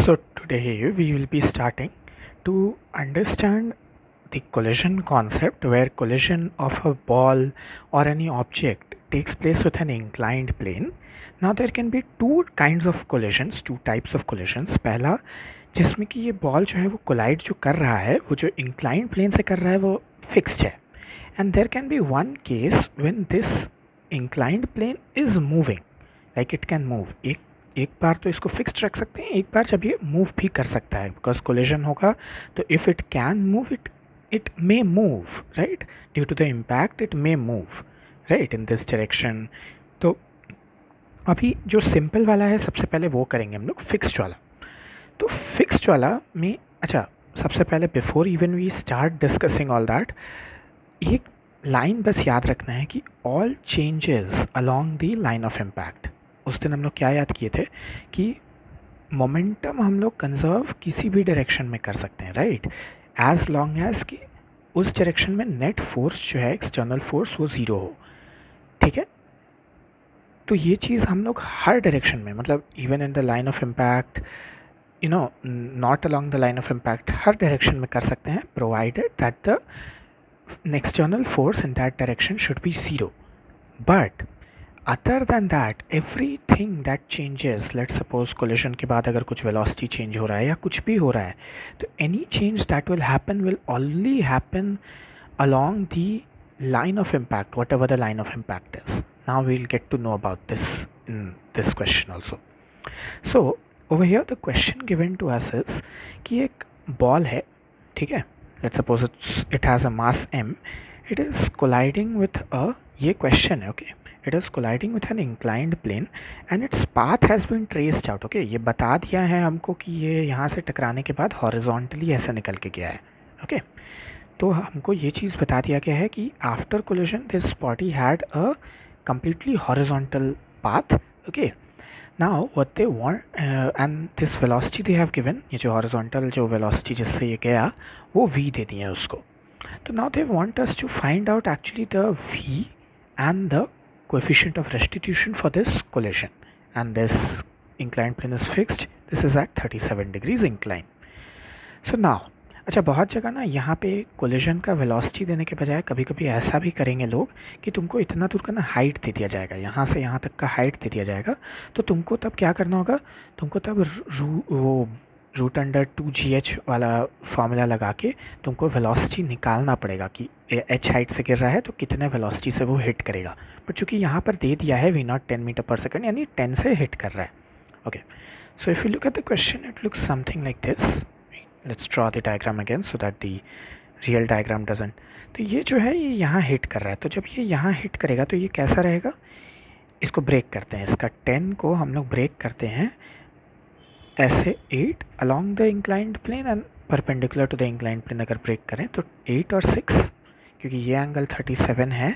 So today we will be starting to understand the collision concept, where collision of a ball or any object takes place with an inclined plane. Now there can be two kinds of collisions, two types of collisions. पहला जिसमें कि ये ball जो है वो collide जो कर रहा है वो जो इंक्लाइंड प्लेन से कर रहा है वो फिक्स्ड है, and there can be one case when this inclined plane is moving, like it can move. एक बार तो इसको फिक्स्ड रख सकते हैं, एक बार जब ये मूव भी कर सकता है, बिकॉज कोलिजन होगा तो if it can move it may move, right, due to the impact it may move right in this direction. तो अभी जो सिंपल वाला है सबसे पहले वो करेंगे हम लोग, फिक्स्ड वाला। तो फिक्स्ड वाला में अच्छा, सबसे पहले before even we start discussing all that, एक लाइन बस याद रखना है कि all changes along the line of impact. उस दिन हम लोग क्या याद किए थे कि मोमेंटम हम लोग कंजर्व किसी भी डायरेक्शन में कर सकते हैं, राइट, एज लॉन्ग एज कि उस डायरेक्शन में नेट फोर्स जो है, एक्सटर्नल फोर्स, वो ज़ीरो हो। ठीक है, तो ये चीज़ हम लोग हर डायरेक्शन में, मतलब even in the line of impact, you know, not along the line of impact, her direction में कर सकते हैं, provided that the external force in that direction should be zero. But other than that, everything that changes, let's suppose collision के बाद अगर कुछ velocity change हो रहा है या कुछ भी हो रहा है, तो any change that will happen will only happen along the line of impact, whatever the line of impact is. Now we'll get to know about this in this question also. So over here the question given to us is कि एक ball है, ठीक है, let's suppose it has a mass m, it is colliding with a, ये question है, okay, it is colliding with an inclined plane and its path has been traced out. okay, ये बता दिया है हमको कि ये यहाँ से टकराने के बाद horizontally ऐसे निकल के गया है. okay, तो हमको ये चीज़ बता दिया गया है कि after collision this body had a completely horizontal path. okay, now what they want and this velocity they have given, ये जो horizontal जो velocity जिससे ये गया वो v दे दिया है उसको. तो now they want us to find out actually the v and the coefficient of restitution for this collision, and this inclined plane is fixed, this is at 37 degrees incline. So now अच्छा, बहुत जगह ना यहाँ पे collision का velocity देने के बजाय कभी कभी ऐसा भी करेंगे लोग कि तुमको इतना दूर का ना हाइट दे दिया जाएगा, यहाँ से यहाँ तक का हाइट दे दिया जाएगा, तो तुमको तब क्या करना होगा, तुमको तब वो रूट अंडर 2gh वाला फार्मूला लगा के तुमको वेलोसिटी निकालना पड़ेगा कि h हाइट से गिर रहा है तो कितने वेलोसिटी से वो हिट करेगा. बट चूँकि यहाँ पर दे दिया है v0 10 मीटर पर सेकेंड, यानी 10 से हिट कर रहा है. Okay, so if you look at the question it looks something like this. Let's draw the diagram again so that the real diagram doesn't. तो ये जो है ये यहाँ हिट कर रहा है, तो जब ये यहाँ हिट करेगा तो ये कैसा रहेगा, इसको ब्रेक करते हैं, इसका 10 को हम लोग ब्रेक करते हैं ऐसे 8 along the inclined plane and perpendicular to the inclined plane अगर ब्रेक करें तो 8 और 6, क्योंकि ये एंगल 37 है,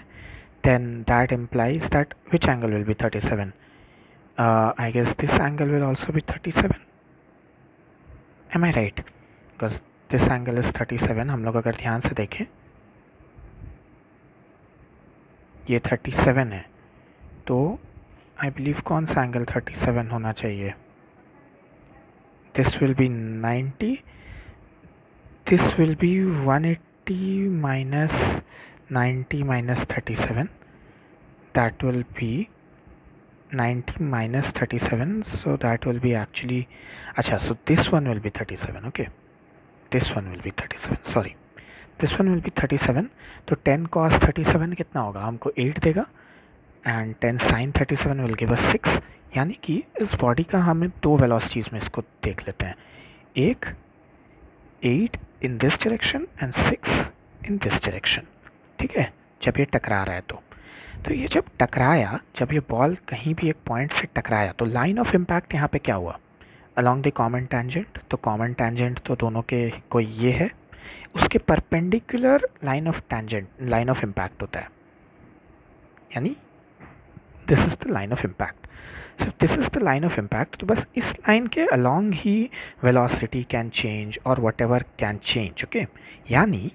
then that implies that which angle will be 37? I guess this angle will also be 37. Am I right? Because this angle is 37. हम लोग अगर ध्यान से देखें ये 37 है, तो आई बिलीव कौन सा एंगल 37 होना चाहिए, this will be 90, this will be 180 minus 90 minus 37, that will be 90 minus 37, so that will be actually, अच्छा, so this one will be 37. okay, this one will be 37, sorry, this one will be 37. तो 10 cos 37 कितना होगा, हमको 8 देगा, and 10 sin 37 will give us 6. यानी कि इस body का हमें दो वेलोसिटीज़ में इसको देख लेते हैं, एक 8 in this direction and 6 in this direction. ठीक है, जब ये टकरा रहा है तो ये जब टकराया, जब ये बॉल कहीं भी एक पॉइंट से टकराया तो लाइन ऑफ इम्पैक्ट यहाँ पे क्या हुआ, अलॉन्ग द कॉमन टेंजेंट. तो कॉमन टेंजेंट तो दोनों के कोई ये है, उसके perpendicular line of tangent line of impact होता है, यानी this is the line of impact. So this is the line of impact. तो बस इस लाइन के अलॉन्ग ही वेलोसिटी कैन चेंज और whatever can change. Okay, यानी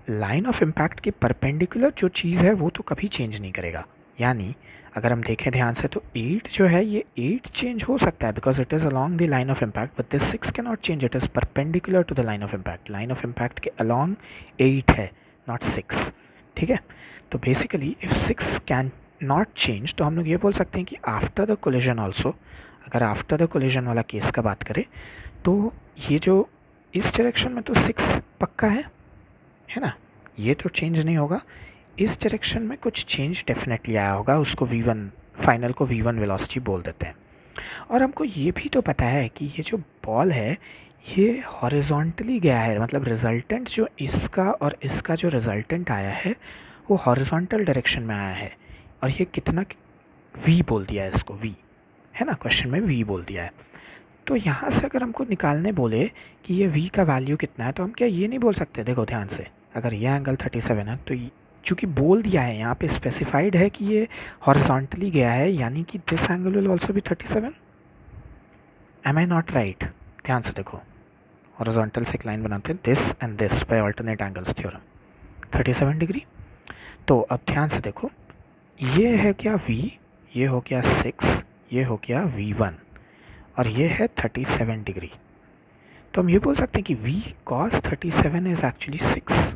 लाइन ऑफ इम्पैक्ट के परपेंडिकुलर जो चीज़ है वो तो कभी चेंज नहीं करेगा. यानी अगर हम देखें ध्यान से तो 8 जो है ये 8 चेंज हो सकता है because it is along the line of impact, but this 6 can not change, it is perpendicular to the line of impact. Line of impact के अलॉन्ग 8 है, नॉट 6. ठीक है, तो basically if 6 can not change तो हम लोग ये बोल सकते हैं कि आफ्टर द कोलिजन ऑल्सो, अगर आफ्टर द कोलिजन वाला केस का बात करें तो ये जो इस डायरेक्शन में तो 6 पक्का है ना, ये तो चेंज नहीं होगा. इस डायरेक्शन में कुछ चेंज डेफिनेटली आया होगा, उसको v1 फाइनल को v1 वेलोसिटी बोल देते हैं. और हमको ये भी तो पता है कि ये जो बॉल है ये हॉरिजॉन्टली गया है, मतलब रिजल्टेंट जो इसका और इसका जो रिजल्टेंट आया है वो हॉरिजॉन्टल डायरेक्शन में आया है. और ये कितना v बोल दिया है इसको, v है ना, क्वेश्चन में v बोल दिया है. तो यहाँ से अगर हमको निकालने बोले कि ये v का वैल्यू कितना है तो हम क्या ये नहीं बोल सकते, देखो ध्यान से, अगर ये एंगल 37 है तो चूँकि बोल दिया है यहाँ पे स्पेसिफाइड है कि ये हॉरिजॉन्टली गया है, यानी कि दिस एंगल विल ऑल्सो भी 37. Am I not right? ध्यान से देखो, हॉरिजॉन्टल से एक लाइन बनाते हैं, this and this by alternate angles theorem, 37 degree. तो अब ध्यान से देखो, ये है क्या v, ये हो गया 6, ये हो गया v1 और ये है 37 डिग्री. तो हम ये बोल सकते हैं कि v cos 37 is actually 6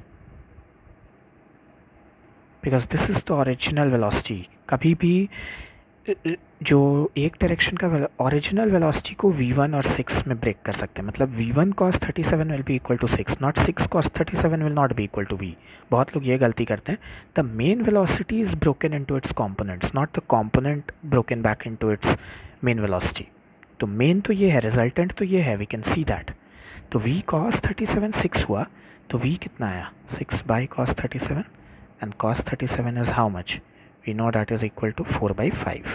because this is the original velocity. कभी भी जो एक डायरेक्शन का ओरिजिनल वेलोसिटी को v1 और 6 में ब्रेक कर सकते हैं, मतलब v1 cos 37 will be equal to 6, not 6 cos 37 will not be equal to v. बहुत लोग ये गलती करते हैं. The main velocity is broken into its components, not the component broken back into its main velocity. तो main तो ये है, रिजल्टेंट तो ये है, वी कैन सी दैट. तो v cos 37 6 हुआ, तो v कितना आया, 6 by cos 37, and cos 37 is how much? We know that is equal to 4 by 5.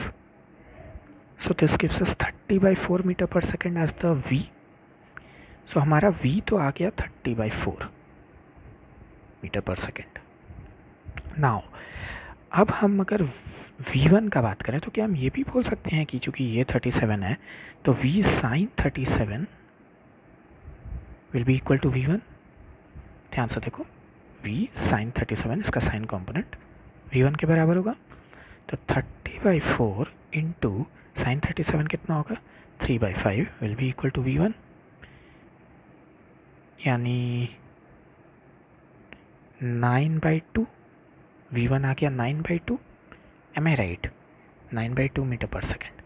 So this gives us 30 by 4 meter per second as the v. So हमारा v तो आ गया 30 by 4 metre पर second. Now अब हम अगर v1 का बात करें तो क्या हम ये भी बोल सकते हैं कि चूँकि ये 37 है तो v sin 37 will be equal to v1. ध्यान से देखो, v sin 37 इसका साइन कंपोनेंट v1 के बराबर होगा. तो 30/4 इंटू साइन 37 कितना होगा, 3/5 will be equal to v1, यानी 9/2. v1 आ गया 9/2. एम आई राइट? 9/2 मीटर पर सेकेंड.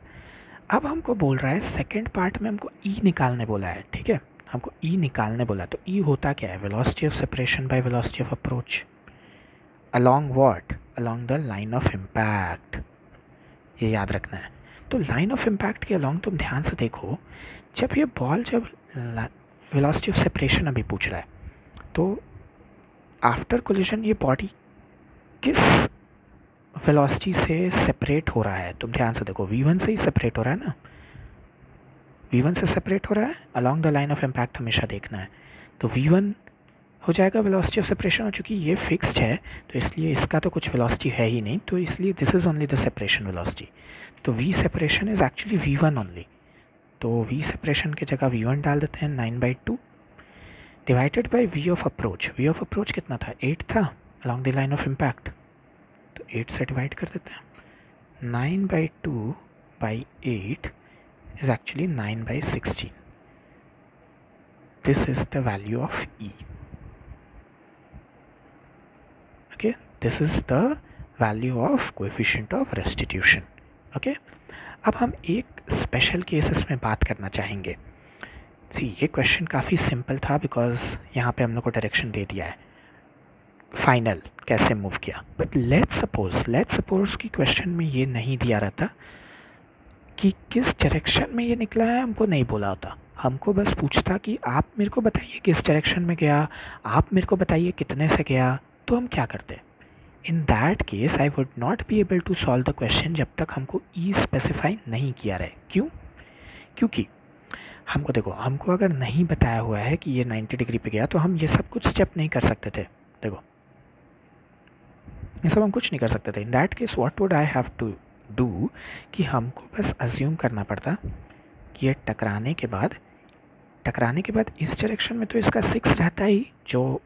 अब हमको बोल रहा है सेकेंड पार्ट में हमको e निकालने बोला है. ठीक है, हमको e निकालने बोला, तो e होता क्या है, velocity of separation by velocity of approach along what? along the line of impact. ये याद रखना है. तो लाइन ऑफ इम्पैक्ट के अलॉन्ग तुम ध्यान से देखो, जब ये बॉल जब वेलोसिटी ऑफ सेपरेशन अभी पूछ रहा है तो आफ्टर कोलिजन ये बॉडी किस वेलोसिटी से सेपरेट हो रहा है, तुम ध्यान से देखो, v1 से ही सेपरेट हो रहा है ना, v1 से सेपरेट हो रहा है along the line of impact, हमेशा देखना है. तो v1 हो जाएगा वेलोसिटी ऑफ सेपरेशन, और चूँकि ये फिक्स्ड है तो इसलिए इसका तो कुछ वेलोसिटी है ही नहीं, तो इसलिए this is only the separation velocity. तो v separation is actually v1 only. तो v सेपरेशन की जगह v1 डाल देते हैं, 9/2 divided by v of approach. v of approach कितना था, 8 था along the line of impact, तो 8 से डिवाइड कर देते हैं. 9/2 by 8 is actually 9/16. This is the value of E. Okay, this is the value of coefficient of restitution. Okay, अब हम एक स्पेशल केसेस में बात करना चाहेंगे. सी ये क्वेश्चन काफ़ी सिंपल था बिकॉज यहाँ पे हम लोग को डायरेक्शन दे दिया है, फाइनल कैसे मूव किया. बट लेट्स सपोज कि क्वेश्चन में ये नहीं दिया रहता कि किस डायरेक्शन में ये निकला है, हमको नहीं बोला होता, हमको बस पूछता कि आप मेरे को बताइए किस डायरेक्शन में गया, आप मेरे को बताइए कितने से गया, तो हम क्या करते. In that case I would not be able to solve the question जब तक हमको ई स्पेसिफाई नहीं किया रहे. क्यों? क्योंकि हमको देखो, हमको अगर नहीं बताया हुआ है कि ये 90 डिग्री पे गया तो हम ये सब कुछ स्टेप नहीं कर सकते थे. देखो ये सब हम कुछ नहीं कर सकते थे. In that case what would I have to do कि हमको बस अज्यूम करना पड़ता कि ये टकराने के बाद इस डायरेक्शन में तो इसका 6 रहता ही, जो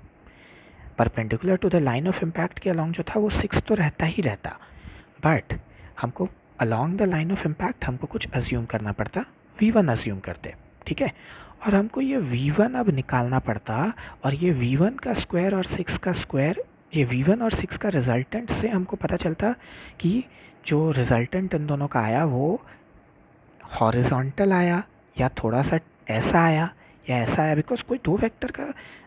perpendicular to the line of impact के अलॉन्ग जो था वो 6 तो रहता ही रहता. बट हमको along the line of impact हमको कुछ अज्यूम करना पड़ता, v1 अज्यूम करते, ठीक है। और हमको ये v1 अब निकालना पड़ता, और ये v1 का स्क्वायर और 6 का स्क्वायर, ये v1 और 6 का रिजल्टेंट से हमको पता चलता कि जो रिजल्टेंट इन दोनों का आया वो हॉरिजॉन्टल आया या थोड़ा सा ऐसा आया या ऐसा आया, बिकॉज कोई दो वेक्टर का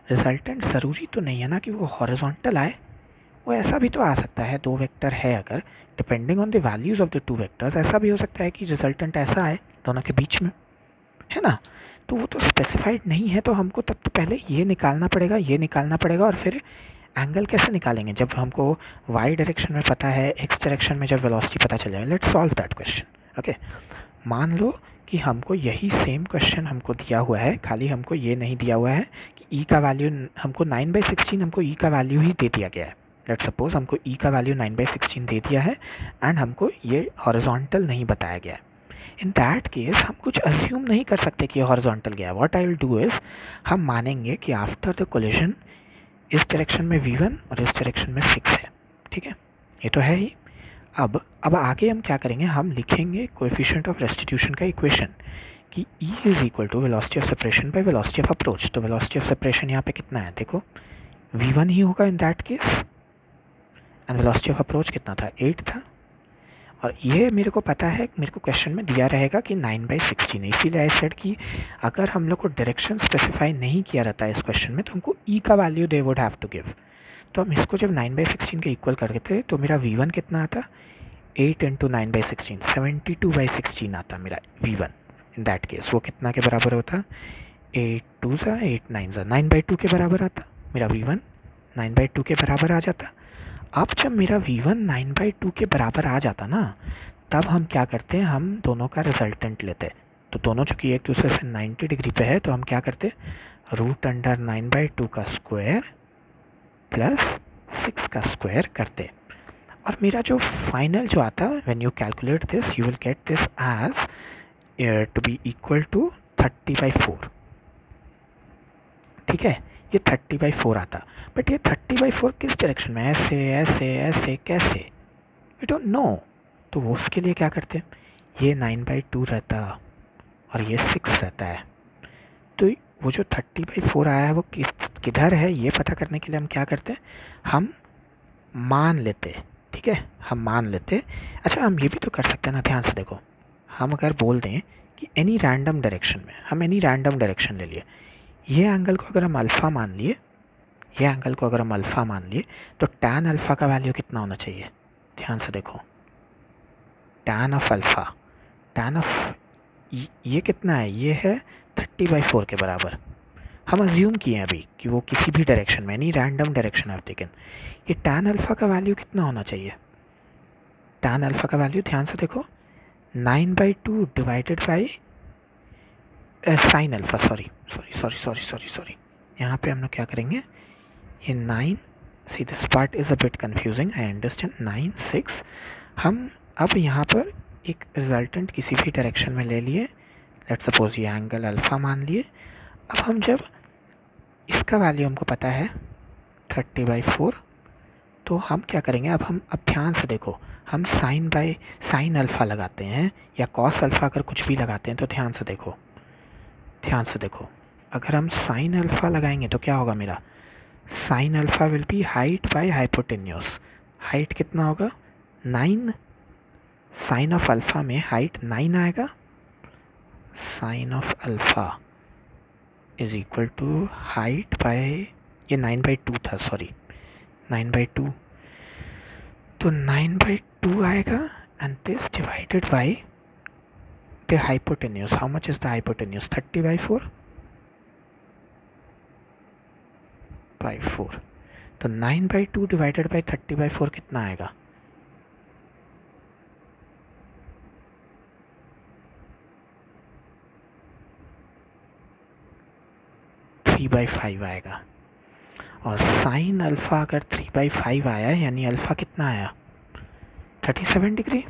रिजल्टेंट ज़रूरी तो नहीं है ना कि वो हॉरिजॉन्टल आए, वो ऐसा भी तो आ सकता है। दो वेक्टर है अगर, depending on the values of the two vectors, ऐसा भी हो सकता है कि रिजल्टेंट ऐसा आए दोनों के बीच में, है ना। तो वो तो स्पेसिफाइड नहीं है, तो हमको तब तो पहले ये निकालना पड़ेगा, ये निकालना पड़ेगा, और फिर एंगल कैसे निकालेंगे जब हमको वाई डायरेक्शन में पता है, एक्स डायरेक्शन में जब वेलोसिटी पता चल जाए। Let's solve that question. Okay, मान लो कि हमको यही सेम क्वेश्चन हमको दिया हुआ है, खाली हमको ये नहीं दिया हुआ है कि ई का वैल्यू हमको 9/16 हमको ई का वैल्यू ही दे दिया गया है। लेट्स सपोज हमको ई का वैल्यू 9/16 दे दिया है एंड हमको ये हॉरिजॉन्टल नहीं बताया गया है। इन दैट केस हम कुछ अज्यूम नहीं कर सकते कि ये हॉरिजॉन्टल गया है। What I will do is, हम मानेंगे कि आफ्टर द कोलिजन इस डायरेक्शन में v1 और इस डायरेक्शन में 6 है, ठीक है, ये तो है ही। अब आगे हम क्या करेंगे, हम लिखेंगे कोएफिशिएंट ऑफ रेस्टिट्यूशन का इक्वेशन कि E is equal to velocity of separation by velocity of approach. तो वेलोसिटी ऑफ सेपरेशन यहाँ पे कितना है, देखो v1 ही होगा in that case, and velocity of approach कितना था, 8 था। और ये मेरे को पता है, मेरे को क्वेश्चन में दिया रहेगा कि 9/16, इसीलिए आई सेड कि अगर हम लोग को डायरेक्शन स्पेसिफाई नहीं किया रहता है इस क्वेश्चन में तो हमको E का वैल्यू दे वुड हैव टू गिव। तो हम इसको जब 9/16 के इक्वल करते थे तो मेरा v1 कितना आता, 8 इंटू 9/16, 72/16 आता मेरा v1। इन दैट केस वो कितना के बराबर होता, 8 2 ज़ा 8 9 ज़ा 9/2 के बराबर आता मेरा v1, 9/2 के बराबर आ जाता। अब जब मेरा v1 9/2 के बराबर आ जाता ना, तब हम क्या करते हैं, हम दोनों का रिजल्टेंट लेते। तो दोनों चूँकि एक दूसरे से 90 डिग्री पे है तो हम क्या करते, रूट अंडर 9/2 का स्क्वायर प्लस 6 का स्क्वायर करते। और मेरा जो फाइनल जो आता, when you calculate this you will get this as to be equal to 30/4, ठीक है, ये 30/4 आता। बट ये 30/4 किस डायरेक्शन में, ऐसे ऐसे ऐसे कैसे, वी डोंट नो। तो वो उसके लिए क्या करते, ये 9/2 रहता और ये 6 रहता है, तो वो जो 30/4 आया है वो किधर है ये पता करने के लिए हम क्या करते, हम मान लेते, ठीक है, हम मान लेते। अच्छा, हम ये भी तो कर सकते हैं ना, ध्यान से देखो, हम अगर बोल दें कि एनी रैंडम डायरेक्शन में, हम एनी रैंडम डायरेक्शन ले लिए, ये एंगल को अगर हम अल्फ़ा मान लिए, ये एंगल को अगर हम अल्फ़ा मान लिए तो tan अल्फ़ा का वैल्यू कितना होना चाहिए, ध्यान से देखो, tan of alpha, tan of ये कितना है, ये है 30/4 के बराबर। हम अज्यूम किए हैं अभी कि वो किसी भी डायरेक्शन में, एनी रैंडम डायरेक्शन है टेकन। ये tan अल्फ़ा का वैल्यू कितना होना चाहिए, tan अल्फ़ा का वैल्यू ध्यान से देखो 9/2 divided by sine alpha, sorry, यहाँ पे हम लोग क्या करेंगे, ये 9, see this part is a bit confusing, I understand, 9 6, हम अब यहाँ पर एक रिजल्टेंट किसी भी डायरेक्शन में ले लिए, लेट्स सपोज ये एंगल अल्फ़ा मान लिए। अब हम जब इसका वैल्यू हमको पता है 30/4, तो हम क्या करेंगे, अब ध्यान से देखो, हम साइन अल्फ़ा लगाते हैं या कॉस अल्फ़ा अगर कुछ भी लगाते हैं, तो ध्यान से देखो, अगर हम साइन अल्फ़ा लगाएंगे तो क्या होगा, मेरा sine alpha will be height by hypotenuse. Height कितना होगा, 9, साइन ऑफ अल्फ़ा में हाइट 9 आएगा, sine of alpha is equal to height by, ये 9/2 था, सॉरी 9/2, तो 9/2 आएगा and this divided by the hypotenuse. How much is the hypotenuse, 30/4, तो 9/2 divided by 30/4 कितना आएगा, 3/5 आएगा। और साइन अल्फ़ा अगर 3/5 आया यानी अल्फ़ा कितना आया, 37 डिग्री,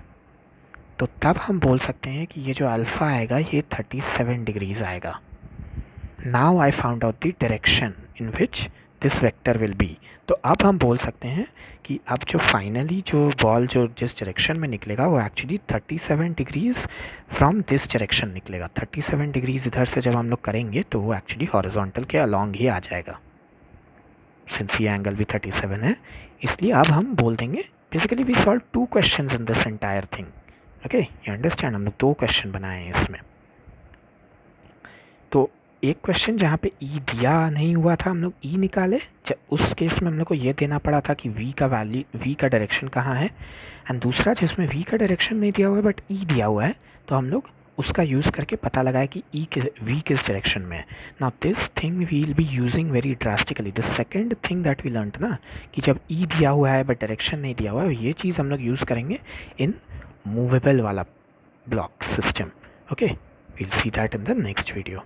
तो तब हम बोल सकते हैं कि ये जो अल्फ़ा आएगा ये 37 डिग्रीज आएगा। Now I found out the direction in which this vector will be. तो अब हम बोल सकते हैं कि अब जो फाइनली जो बॉल जो जिस डायरेक्शन में निकलेगा वो actually 37 degrees from this direction निकलेगा। 37 डिग्रीज इधर से जब हम लोग करेंगे तो वो एक्चुअली हॉरिजॉन्टल के अलॉन्ग ही आ जाएगा, सिंस ये एंगल भी 37 है। इसलिए अब हम बोल देंगे basically we solve 2 questions in this entire thing. Okay, you understand, हम लोग 2 क्वेश्चन बनाए हैं इसमें। तो एक क्वेश्चन जहाँ पे ई दिया नहीं हुआ था हम लोग ई निकाले, उस केस में हम लोग को ये देना पड़ा था कि वी का वैल्यू, वी का डायरेक्शन कहाँ है। एंड दूसरा जिसमें वी का डायरेक्शन नहीं दिया हुआ है बट ई दिया हुआ है, तो हम लोग उसका यूज़ करके पता लगाए कि वी किस डायरेक्शन में है। Now this thing we will be using very drastically. The second thing that we learn ना, कि जब ई दिया हुआ है बट डायरेक्शन नहीं दिया हुआ है, ये चीज़ हम लोग यूज़ करेंगे इन मूवेबल वाला block system. Okay, we'll see that in the next video.